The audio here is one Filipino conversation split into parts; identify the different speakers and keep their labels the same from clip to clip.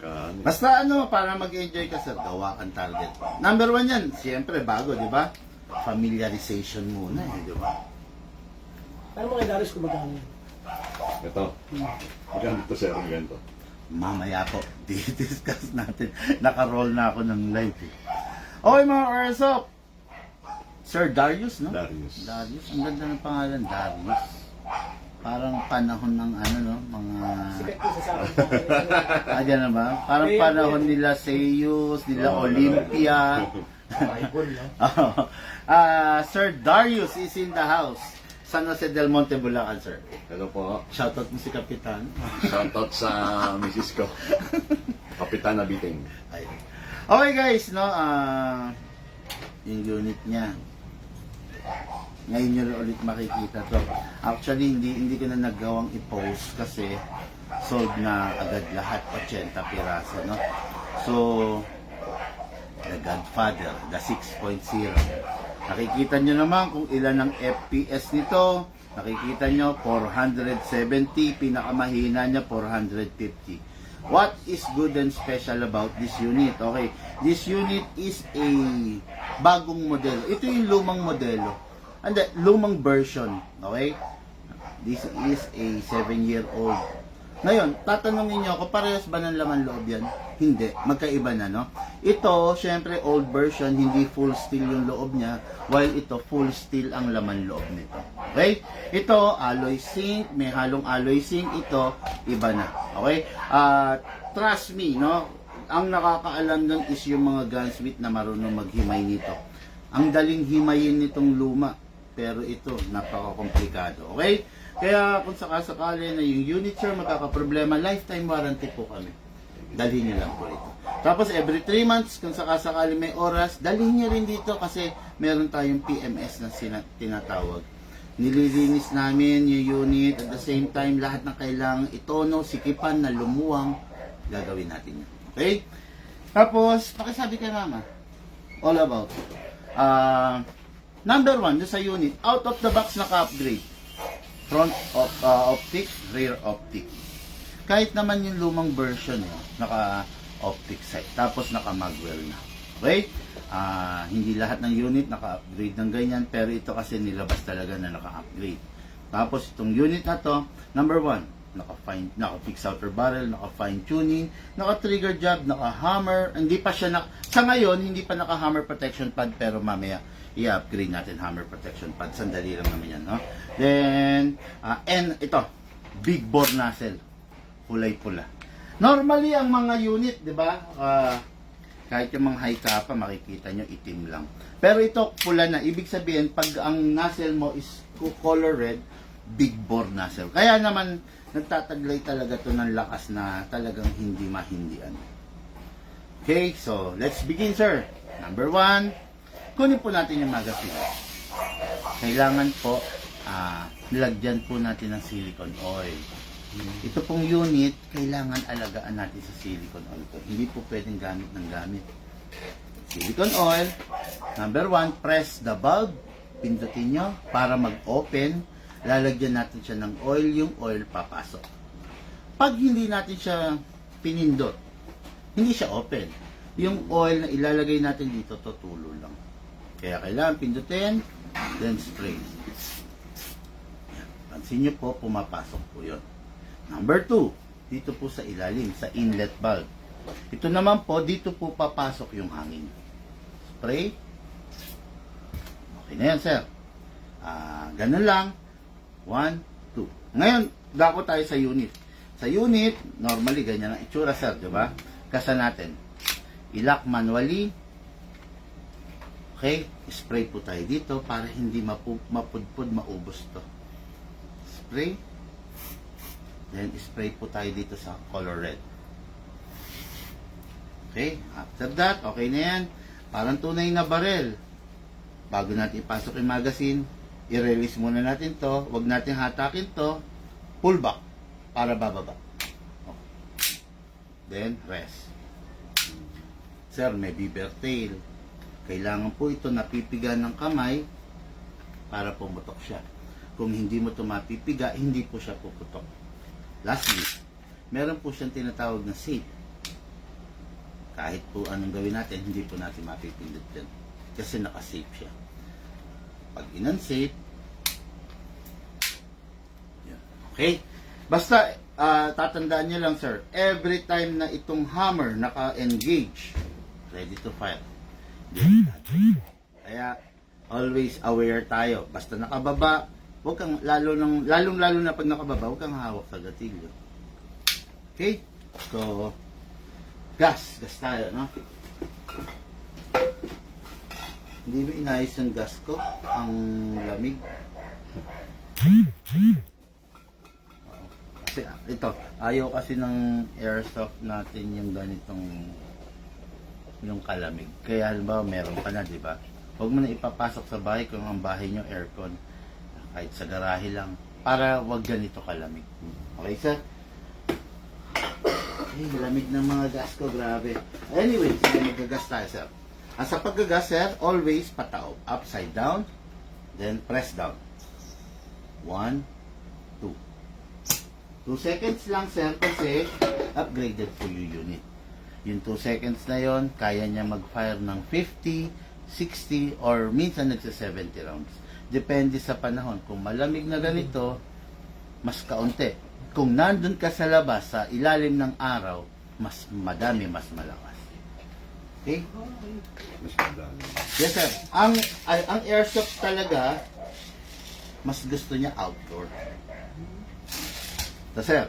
Speaker 1: pagka...
Speaker 2: Basta ano, para mag-enjoy ka sir, gawa kang target. Number 1 yan, siyempre bago, di ba? Familiarization muna di ba?
Speaker 3: Ano mga Darius kung magkano?
Speaker 1: Ito. Magkano ito, sir? Ang ganito.
Speaker 2: Mamaya po, di-discuss natin. Naka-roll na ako ng live eh. Okay mga Orsop, Sir Darius, no?
Speaker 1: Darius.
Speaker 2: Darius, ang ganda ng pangalan, Darius. Parang panahon ng ano, no? Mga...
Speaker 3: Sikat ko sa sabi.
Speaker 2: Ganun ba? Parang panahon nila Zeus, nila Olympia.
Speaker 3: Bible, no?
Speaker 2: Sir Darius is in the house. San Jose del Monte, Bulacan, sir.
Speaker 1: Hello po.
Speaker 2: Shoutout mo si Kapitan.
Speaker 1: Shoutout sa misis ko. Kapitan Nabiting.
Speaker 2: Ayun. Okay guys, no? Yung unit niya. Ngayon nyo ulit makikita to. Actually, hindi ko na nagawang i-post kasi sold na agad lahat, 80 piraso, no? So, The Godfather, the 6.0. Nakikita nyo naman kung ilan ang FPS nito. Nakikita nyo, 470. Pinakamahina niya, 450. What is good and special about this unit? Okay, this unit is a bagong modelo. Ito yung lumang modelo. Hindi, lumang version. Okay? This is a 7-year-old. Ngayon, tatanungin nyo ako, parehas ba ng laman loob yan? Hindi. Magkaiba na, no? Ito, syempre, old version, hindi full steel yung loob niya, while ito, full steel ang laman loob nito. Okay? Ito, alloy zinc, may halong alloy zinc, ito, iba na. Okay? Trust me, no? Ang nakakaalam nun is yung mga gunsmith na marunong maghimay nito. Ang daling himayin nitong luma, pero ito, napaka-komplikado. Okay? Kaya kung sakasakali na yung unit sir magkakaproblema, lifetime warranty po kami. Dalhin niyo lang po ito. Tapos every 3 months, kung sakasakali may oras, dalhin niyo rin dito kasi meron tayong PMS na tinatawag. Nililinis namin yung unit at the same time, lahat ng kailangang itono, sikipan na lumuwang, gagawin natin yun. Okay? Tapos, pakisabi kay mama, all about. Number 1, sa unit, out of the box naka-upgrade. Front optic, rear optic. Kahit naman yung lumang version, naka-optic sight. Tapos naka-magwell na. Okay? Hindi lahat ng unit naka-upgrade ng ganyan, pero ito kasi nilabas talaga na naka-upgrade. Tapos itong unit na to, number 1, naka-fix outer barrel, naka-fine tuning, naka-trigger job, naka-hammer. Hindi pa siya sa ngayon, hindi pa naka-hammer protection pad, pero mamaya i-upgrade natin hammer protection pad. Sandali lang naman yan, no? Then, and ito, big bore nozzle. Kulay pula. Normally, ang mga unit, di ba? Kahit yung mga high kappa, makikita nyo, itim lang. Pero ito, pula na. Ibig sabihin, pag ang nozzle mo is color red, big bore nozzle. Kaya naman, nagtataglay talaga to ng lakas na talagang hindi mahindian. Okay, so, let's begin, sir. Number 1, kunin po natin yung magazine. Kailangan po, nilagyan po natin ng silicone oil. Ito pong unit, kailangan alagaan natin sa silicone oil ko. Hindi po pwedeng gamit ng gamit. Silicone oil. Number 1, press the bulb. Pindutin nyo para mag-open. Lalagyan natin siya ng oil. Yung oil papasok. Pag hindi natin siya pinindot, hindi siya open. Yung oil na ilalagay natin dito, tutulo lang. Kaya kailangan pindutin, then spray. Yan. Pansin nyo po, pumapasok po yun. Number 2, dito po sa ilalim, sa inlet valve. Ito naman po, dito po papasok yung hangin. Spray. Okay na yan, sir. Ganun lang. 1, 2. Ngayon, dako tayo sa unit. Sa unit, normally, ganyan ang itsura, sir, di ba? Kasa natin. I-lock manually. Okay, spray po tayo dito para hindi mapudpud, maubos to. Spray. Then, spray po tayo dito sa color red. Okay, after that, okay na yan. Parang tunay na barrel. Bago natin ipasok yung magazine, i-release muna natin to. Huwag natin hatakin to. Pull back para bababa. Okay. Then, rest. Sir, may beaver tail. Kailangan po ito napipiga ng kamay para pumutok siya. Kung hindi mo ito mapipiga, hindi po siya puputok. Lastly, meron po siyang tinatawag na seat. kahit po anong gawin natin, hindi po natin mapipindot yan. Kasi naka-safe siya. Pag in-unsafe, yan. Okay? Basta, tatandaan nyo lang, sir, every time na itong hammer naka-engage, ready to fire. Kaya, always aware tayo. Basta nakababa, huwag kang, lalong-lalo na pag nakababa, huwag kang hawak sa gatilyo. Okay? So, gas tayo, no? Hindi ba inayos yung gas ko? Ang lamig. Kasi, ito, ayaw kasi ng airsoft natin yung ganitong yung kalamig. Kaya halimbawa meron ka na, di ba? Huwag mo na ipapasok sa bahay kung ang bahay nyo aircon. Kahit sa garahe lang. Para wag ganito kalamig. Okay, sir? Ay, lamig ng mga gas ko, grabe. Anyway, sige, magagas tayo, sir. Sa paggagas, sir, always patao. Upside down, then press down. 1, 2. 2 seconds lang, sir, kasi upgraded po yung unit. Yung 2 seconds na yon, kaya niya mag-fire ng 50, 60, or minsan nagsa 70 rounds. Depende sa panahon. Kung malamig na ganito, mas kaunti. Kung nandun ka sa labas, sa ilalim ng araw, mas madami, mas malakas. Okay?
Speaker 1: Mas madami.
Speaker 2: Yes, sir. Ang airsoft talaga, mas gusto niya outdoor. So, sir,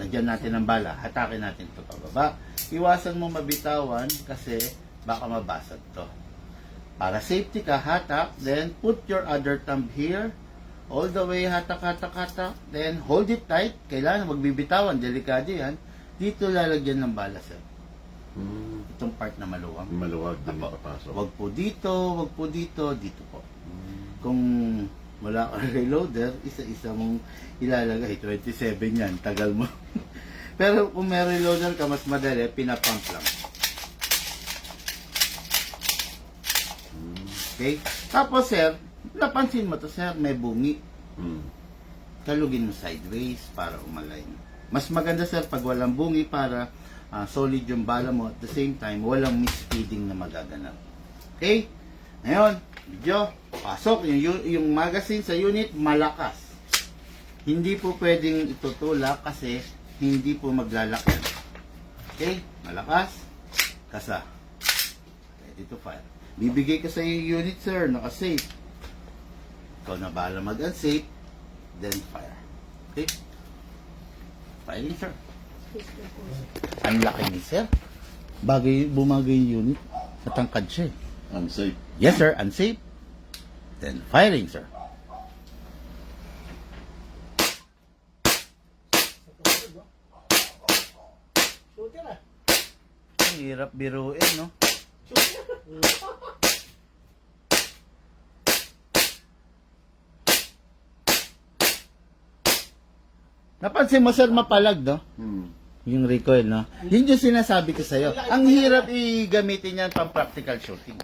Speaker 2: lagyan natin ng bala. Hatakin natin ito pababa. Iwasan mo mabitawan kasi baka mabasag to. Para safety ka, hatak. Then, put your other thumb here. All the way, hatak. Then, hold it tight. Kailangan magbibitawan. Delikado yan. Dito lalagyan ng bala, sir. Itong part na maluwang.
Speaker 1: Maluwag din
Speaker 2: Apo.
Speaker 1: papasok.
Speaker 2: Wag po dito, dito po. Kung wala kang reloader, isa-isa mong ilalagay. 27 yan, tagal mo. Pero kung may reloader ka, mas madali, pinapump lang. Okay? Tapos, sir, napansin mo to, sir, may bungi. Kalugin mo sideways para umalign. Mas maganda, sir, pag walang bungi para solid yung bala mo. At the same time, walang misfeeding na magaganap. Okay? Ngayon, video, pasok. Yung magazine sa unit, malakas. Hindi po pwedeng itutulak kasi hindi po maglalakyan. Okay? Malakas. Kasa. Ready to fire. Bibigay ko sa iyo unit, sir, naka-safe. Ikaw na bahala mag-unsafe, then fire. Okay? Firing, sir. Ang laki ni sir. Bumagay yung unit. Natangkad siya.
Speaker 1: Unsafe.
Speaker 2: Yes, sir, unsafe. Then firing, sir.
Speaker 3: Shooter ah.
Speaker 2: Ang hirap biruin, no? Napansin mo, sir, mapalag, no? Yung recoil, no? Yun yung sinasabi ko sa'yo. Ang hirap i-gamitin yan pang practical shooting.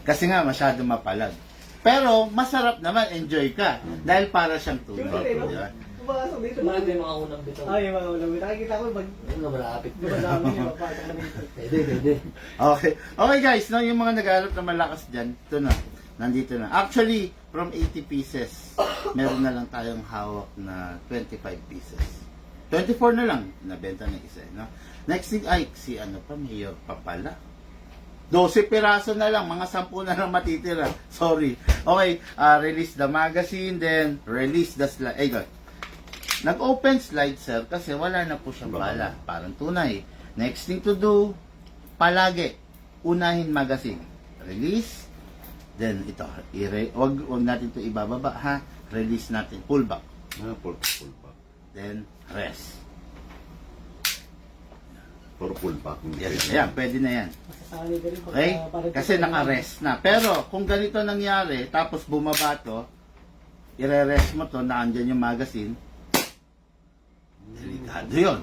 Speaker 2: Kasi nga, masyado mapalag. Pero, masarap naman, enjoy ka. Dahil para siyang tunay. Di ba?
Speaker 3: Pumasok dito.
Speaker 4: Tumahan din mga unang bitaw.
Speaker 3: Ay, yung mga ulam. Nakikita ko,
Speaker 4: Ayun nga, malapit.
Speaker 3: dumadami niya, mapasok na dito.
Speaker 4: Pwede.
Speaker 2: Okay. Okay, guys, no? Yung mga nag-aalap na malakas dyan, ito na. Nandito na. Actually, from 80 pieces, meron na lang tayong hawak na 25 pieces. 24 na lang, nabenta na isa, no? Next thing, ay, si ano pa, mayor pa pala. 12 piraso na lang, mga 10 na lang matitira. Sorry. Okay, release the magazine, then release the slide. Ay, God. Nag-open slide, sir, kasi wala na po siyang bala. Parang tunay. Next thing to do, palagi, unahin magazine. Release, then ito, wag natin ito ibababa, ha? Release natin, pull back.
Speaker 1: Pull back.
Speaker 2: Then, rest.
Speaker 1: Puro pull back.
Speaker 2: Yes, ayan, pwede na yan.
Speaker 3: Masasali ka rin pag,
Speaker 2: Okay?
Speaker 3: para
Speaker 2: Kasi naka-rest na. Pero, kung ganito nangyari, tapos bumaba to, i-rest mo to, naandyan yung magazine, delikado yun.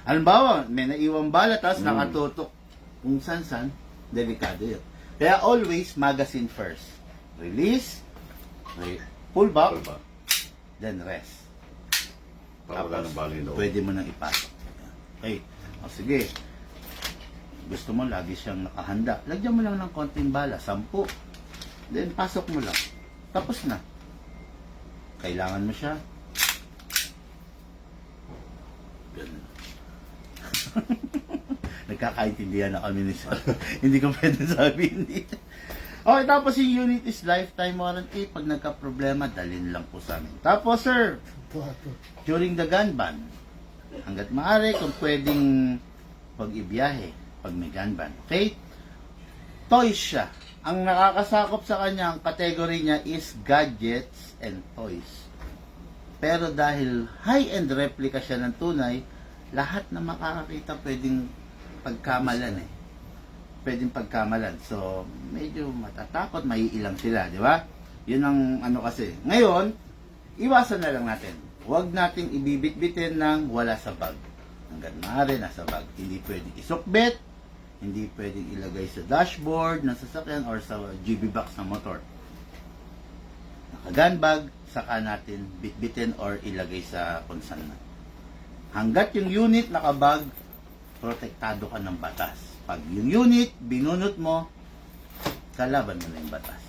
Speaker 2: Halimbawa, may naiwang bala, tapos nakatutok kung san-san, delikado yun. Kaya always, magazine first. Release, pull back,
Speaker 1: Pull back.
Speaker 2: then rest.
Speaker 1: Para wala ng bali loob.
Speaker 2: Pwede mo nang ipasok. Okay. O sige. gusto mo lagi siyang nakahanda, lagyan mo lang ng konting bala, 10. Then, pasok mo lang. Tapos na. Kailangan mo siya. Ganun. Nagkakaintindihan na kami ni Sir. Hindi ko pwede sabihin dito. Okay, tapos yung unit is lifetime warranty. Pag nagka-problema, dalhin lang po sa amin. Tapos, sir, during the gun ban, hanggat maaari, kung pwedeng pag-ibiyahe, pag may gun ban. Okay? Toys siya. Ang nakakasakop sa kanya, ang category niya is gadgets and toys. Pero dahil high-end replica siya ng tunay, lahat na makakakita pwedeng pagkamalan eh. Pwedeng pagkamalan. So, medyo matatakot, maiilang sila, di ba? Yun ang ano kasi. Ngayon, iwasan na lang natin. Huwag nating ibibit-bitin ng wala sa bag. Hanggang maaari nasa bag. Hindi pwedeng isukbit, hindi pwedeng ilagay sa dashboard ng sasakyan or sa GB box ng motor. Naka-gun bag, saka natin bitbitin or ilagay sa consignment. Hanggat yung unit nakabag, protektado ka ng batas. Pag yung unit, binunot mo, kalaban mo na yung batas.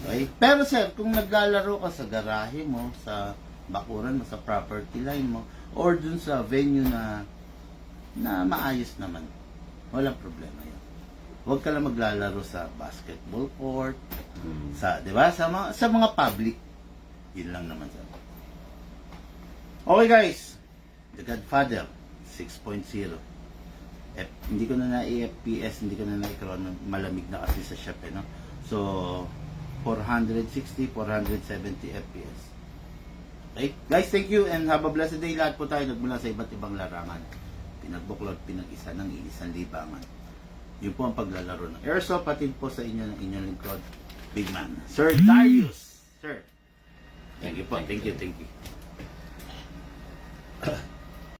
Speaker 2: Okay? Pero sir, kung naglalaro ka sa garahe mo, sa bakuran mo, sa property line mo, or dun sa venue na maayos naman, walang problema yun. Huwag ka lang maglalaro sa basketball court, sa, di ba? Sa mga public. Yun lang naman sir. Okay guys, The Godfather 6.0. Hindi ko na na-FPS, hindi ko na na-crono, malamig na kasi sa shop eh, no? So, 460, 470 FPS. Okay? Guys, thank you and have a blessed day. Lahat po tayo nagmula sa iba't ibang larangan. Pinagbuklod, pinag-isa ng iisang libangan. Yun po ang paglalaro ng Airsoft, patid po sa inyo ng inyong lingkod, Big Man. Sir Darius! Sir, thank you po. Thank you.